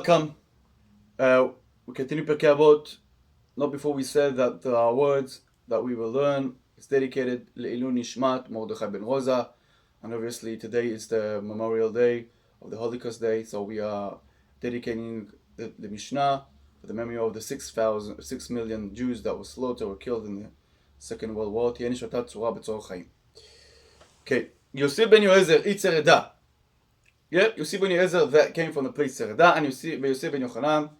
welcome. We continue Pirkei Avot. Not before we said that our words that we will learn is dedicated Le'ilu Nishmat Mordechai ben Rosa, and obviously today is the Memorial Day of the Holocaust Day, so we are dedicating the Mishnah for the memory of the 6 million Jews that were slaughtered or killed in the Second World War. Okay, Yosef ben Yoezer Itzer Eda. Yeah, Yosef ben Yoezer that came from the place Tzereda, and Yosef ben Yochanan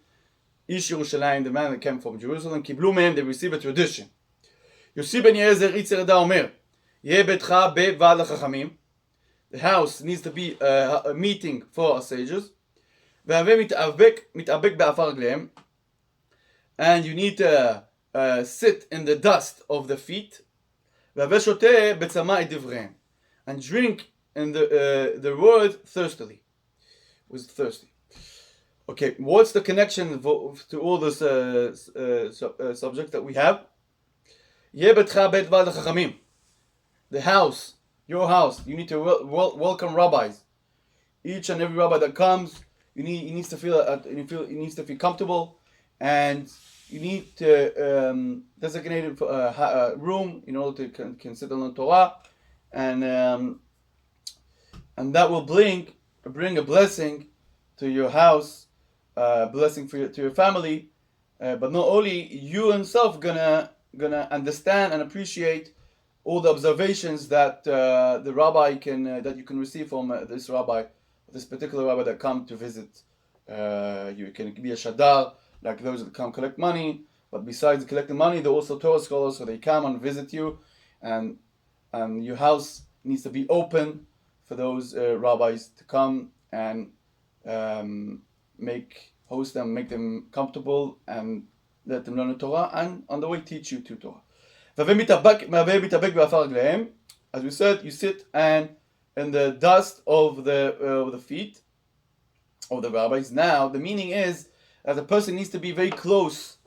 Ish Yerushalayim, the man that came from Jerusalem, Kiblu mehem, they received a tradition. Yosef ben Yoezer Itzer Eda Omer, Yeh betcha bevad l'chachamim. The house needs to be a meeting for our sages. Ve'aveh mit'abek be'afar רגליהם, and you need to sit in the dust of the feet. Ve'aveh shoteh betzama et divrehem, and drink in the word thirstily. Was thirsty. Okay, what's the connection to all this subject that we have? Yeh betcha bevad l'chachamim. The house, your house, you need to welcome rabbis. Each and every rabbi that comes, he needs to feel comfortable, and you need to designate a room in order to can sit on the Torah, and that will bring a blessing to your house, blessing to your family, but not only you yourself gonna understand and appreciate all the observations that the rabbi that you can receive from this particular rabbi that come to visit. You can be a shadar, like those that come collect money, but besides collecting money, they're also Torah scholars, so they come and visit you, and your house needs to be open for those rabbis to come and host them, make them comfortable, and let them learn the Torah, and on the way teach you to Torah. As we said, you sit and in the dust of the feet of the rabbis. Now, the meaning is that a person needs to be very close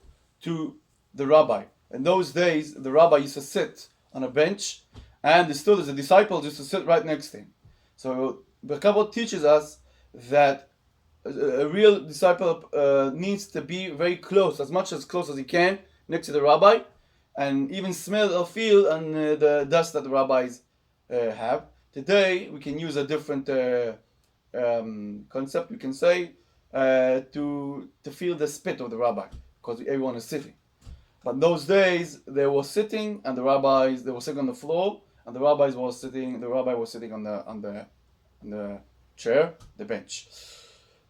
to the rabbi. In those days, the rabbi used to sit on a bench, and the students, the disciples, used to sit right next to him. So, Pirkei Avot teaches us that a real disciple needs to be very close, as much as close as he can, next to the rabbi, and even smell or feel on the dust that the rabbis have. Today, we can use a different concept, we can say, to feel the spit of the rabbi, because everyone is sitting. But in those days, they were sitting, and they were sitting on the floor, and the rabbi was sitting on the chair, the bench.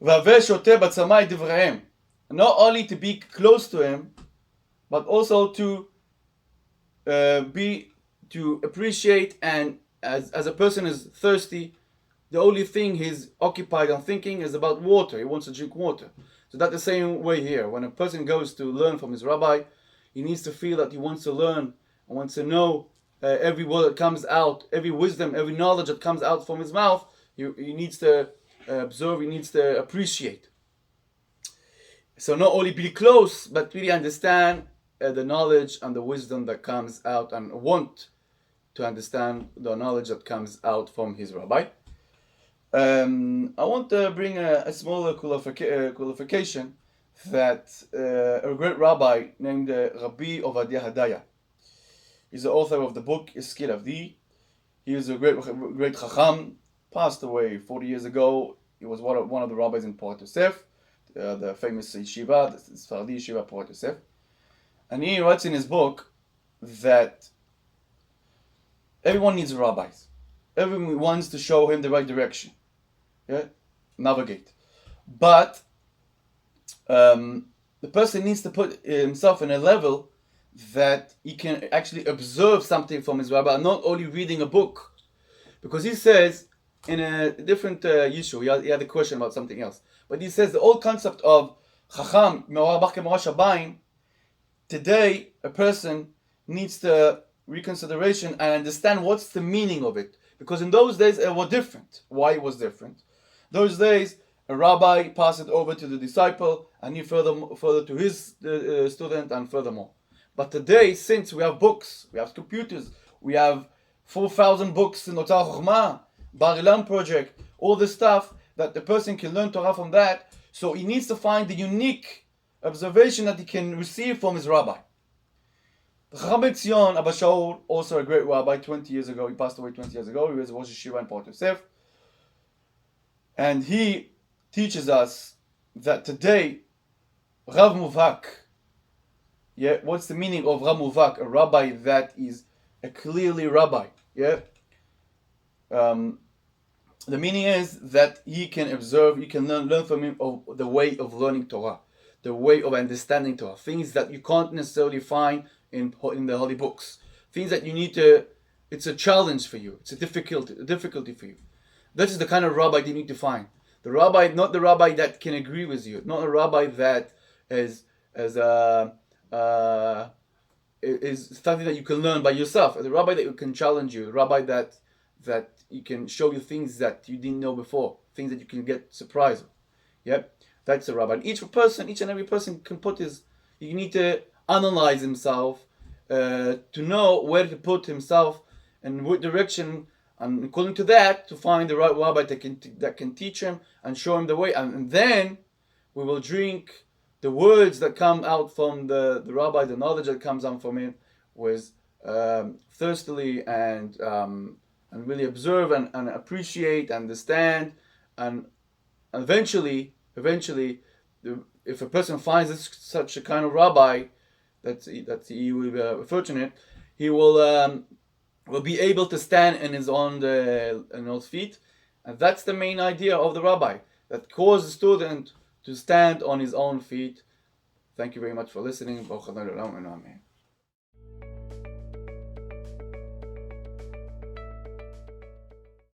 Not only to be close to him, but also to appreciate, and as a person is thirsty, the only thing he's occupied on thinking is about water. He wants to drink water. So that's the same way here. When a person goes to learn from his rabbi, he needs to feel that he wants to learn and wants to know every word that comes out, every wisdom, every knowledge that comes out from his mouth. He needs to observe, he needs to appreciate. So not only be close, but really understand the knowledge and the wisdom that comes out, and want to understand the knowledge that comes out from his rabbi. I want to bring a small qualification that a great rabbi named Rabbi Ovadia Hadaya. He's the author of the book Eskil Avdi. He is a great chacham, passed away 40 years ago. He was one of the rabbis in Port Yosef, the famous yeshiva, the Sefardic yeshiva Port Yosef. And he writes in his book that everyone needs rabbis. Everyone wants to show him the right direction. Yeah? Navigate. But the person needs to put himself in a level that he can actually observe something from his rabbi, not only reading a book. Because he says, in a different issue, he had a question about something else. But he says the old concept of Chacham, today a person needs to reconsideration and understand what's the meaning of it. Because in those days it was different. Why it was different? Those days a rabbi passed it over to the disciple, and he further to his student, and furthermore. But today, since we have books, we have computers, we have 4,000 books in Otar Chochmah, Bar Ilan project, all this stuff, that the person can learn Torah from that. So he needs to find the unique observation that he can receive from his rabbi. The Chacham Tzion Abba Shaul, also a great rabbi, 20 years ago, he passed away 20 years ago, he was Rosh Yeshiva in Port Yosef. And he teaches us that today, Rav Muvak, what's the meaning of Rav Muvak? A rabbi that is a clearly rabbi, the meaning is that he can observe, you can learn from him of the way of learning Torah, the way of understanding Torah, things that you can't necessarily find in the holy books, things that you need to, it's a challenge for you, it's a difficulty for you. This is the kind of rabbi you need to find. The rabbi, not the rabbi that can agree with you, not a rabbi that is something that you can learn by yourself. The rabbi that can challenge you, the rabbi that you can show you things that you didn't know before, things that you can get surprised with. That's a rabbi. And each and every person can put you need to analyze himself to know where to put himself and what direction, and according to that, to find the right rabbi that can teach him and show him the way. And then we will drink the words that come out from the rabbi, the knowledge that comes out from him, with thirstily and really observe and appreciate, understand, and eventually, if a person finds such a kind of rabbi, that he will be fortunate, he will be able to stand in his own feet, and that's the main idea of the rabbi, that causes the student to stand on his own feet. Thank you very much for listening.